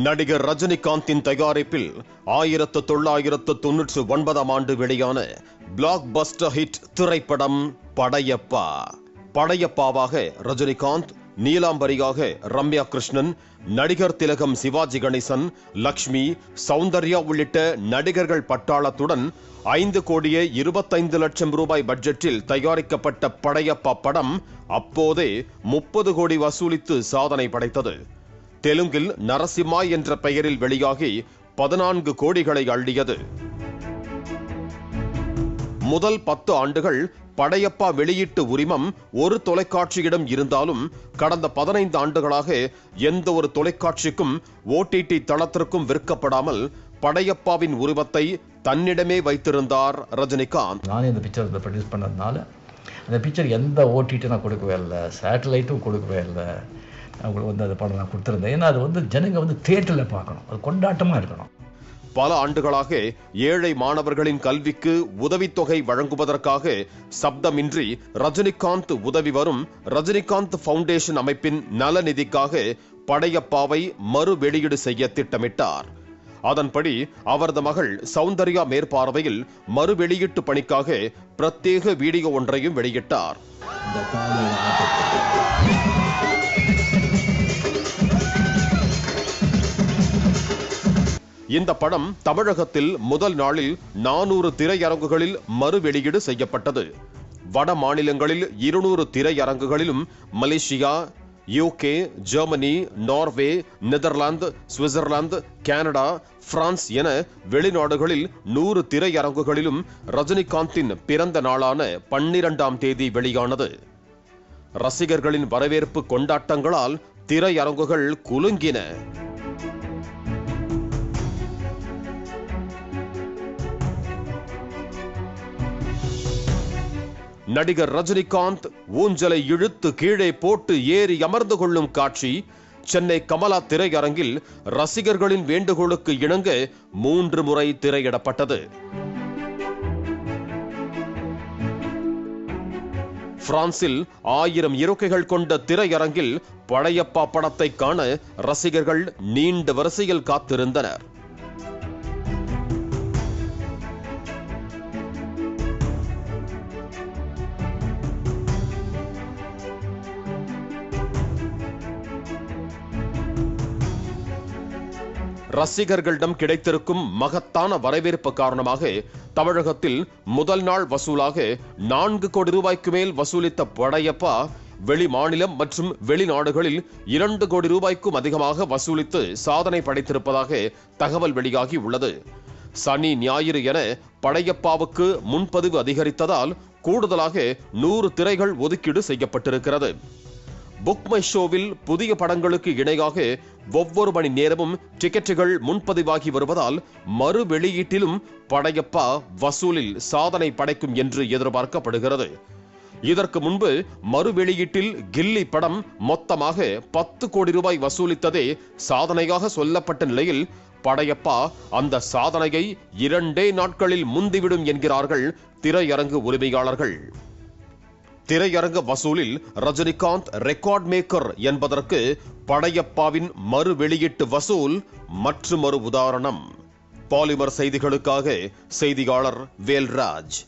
நடிகர் ரஜினிகாந்தின் தயாரிப்பில் 1999 ஆண்டு வெளியான பிளாக் பஸ்டர் ஹிட் திரைப்படம் படையப்பா. படையப்பாவாக ரஜினிகாந்த், நீலாம்பரியாக ரம்யா கிருஷ்ணன், நடிகர் திலகம் சிவாஜி கணேசன், லக்ஷ்மி, சௌந்தர்யா உள்ளிட்ட நடிகர்கள் பட்டாளத்துடன் 5,25,00,000 ரூபாய் பட்ஜெட்டில் தயாரிக்கப்பட்ட படையப்பா படம் அப்போதே 30 கோடி வசூலித்து சாதனை படைத்தது. தெலுங்கில் நரசிம்மா என்ற பெயரில் வெளியாகி 14 கோடிகளை அள்ளியது. முதல் 10 ஆண்டுகள் படையப்பா வெளியீட்டு உரிமம் ஒரு தொலைக்காட்சியிடம் இருந்தாலும் கடந்த 15 ஆண்டுகளாக எந்த ஒரு தொலைக்காட்சிக்கும் OTT தளத்திற்கும் விற்கப்படாமல் படையப்பாவின் உரிமத்தை தன்னிடமே வைத்திருந்தார் ரஜினிகாந்த். நானே இந்த பிக்சர் ப்ரொடியூஸ் பண்ணதுனால அந்த பிக்சர் எந்த OTT நான் கொடுக்கவே இல்லை, சேட்டலைட்டும் கொடுக்கவே இல்லை. அவங்களுக்கு அந்த படம் நான் கொடுத்துருந்தேன். ஏன்னா அது ஜனங்க தியேட்டரில் பார்க்கணும், அது கொண்டாட்டமாக இருக்கணும். பல ஆண்டுகளாக ஏழை மாணவர்களின் கல்விக்கு உதவித்தொகை வழங்குவதற்காக சப்தமின்றி ரஜினிகாந்த் உதவி வரும் ரஜினிகாந்த் ஃபவுண்டேஷன் அமைப்பின் நலநிதிக்காக படையப்பாவை மறு வெளியீடு செய்ய திட்டமிட்டார். அதன்படி அவரது மகள் சௌந்தர்யா மேற்பார்வையில் மறு வெளியீட்டு பணிக்காக பிரத்யேக வீடியோ ஒன்றையும் வெளியிட்டார். இந்த படம் தமிழகத்தில் முதல் நாளில் 400 திரையரங்குகளில் மறு வெளியீடு செய்யப்பட்டது. வட மாநிலங்களில் 200 திரையரங்குகளிலும், Malaysia, UK, Germany, Norway, Netherlands, Switzerland, Canada, France என வெளிநாடுகளில் 100 திரையரங்குகளிலும் ரஜினிகாந்தின் பிறந்த நாளான 12ஆம் தேதி வெளியானது. ரசிகர்களின் வரவேற்பு கொண்டாட்டங்களால் திரையரங்குகள் குலுங்கின. நடிகர் ரஜினிகாந்த் ஊஞ்சலை இழுத்து கீழே போட்டு ஏறி அமர்ந்து கொள்ளும் காட்சி சென்னை கமலா திரையரங்கில் ரசிகர்களின் வேண்டுகோளுக்கு இணங்க 3 முறை திரையிடப்பட்டது. பிரான்சில் 1000 இருக்கைகள் கொண்ட திரையரங்கில் படையப்பா படத்தை காண ரசிகர்கள் நீண்ட வரிசையில் காத்திருந்தனர். ரசிகர்களிடம் கிடைத்திருக்கும் மகத்தான வரவேற்பு காரணமாக தமிழகத்தில் முதல் நாள் வசூலாக 4 கோடி ரூபாய்க்கு மேல் வசூலித்த படையப்பா வெளி மாநிலம் மற்றும் வெளிநாடுகளில் 2 கோடி ரூபாய்க்கும் அதிகமாக வசூலித்து சாதனை படைத்திருப்பதாக தகவல் வெளியாகி உள்ளது. சனி, ஞாயிறு என படையப்பாவுக்கு முன்பதிவு அதிகரித்ததால் கூடுதலாக 100 திரைகள் ஒதுக்கீடு செய்யப்பட்டிருக்கிறது. புக் மை ஷோவில் புதிய படங்களுக்கு இணையாக ஒவ்வொரு மணி நேரமும் டிக்கெட்டுகள் முன்பதிவாகி வருவதால் மறு வெளியீட்டிலும் படையப்பா வசூலில் சாதனை படைக்கும் என்று எதிர்பார்க்கப்படுகிறது. இதற்கு முன்பு மறு வெளியீட்டில் கில்லி படம் மொத்தமாக 10 கோடி ரூபாய் வசூலித்ததே சாதனையாக சொல்லப்பட்ட நிலையில் படையப்பா அந்த சாதனையை 2 நாட்களில் முந்திவிடும் என்கிறார்கள் திரையரங்கு உரிமையாளர்கள். திரையரங்க வசூலில் ரஜினிகாந்த் ரெக்கார்ட் மேக்கர் என்பதற்கு படையப்பாவின் மறு வெளியீட்டு வசூல் மற்றொரு உதாரணம். பாலிமர் செய்திகளுக்காக செய்தியாளர் வேல்ராஜ்.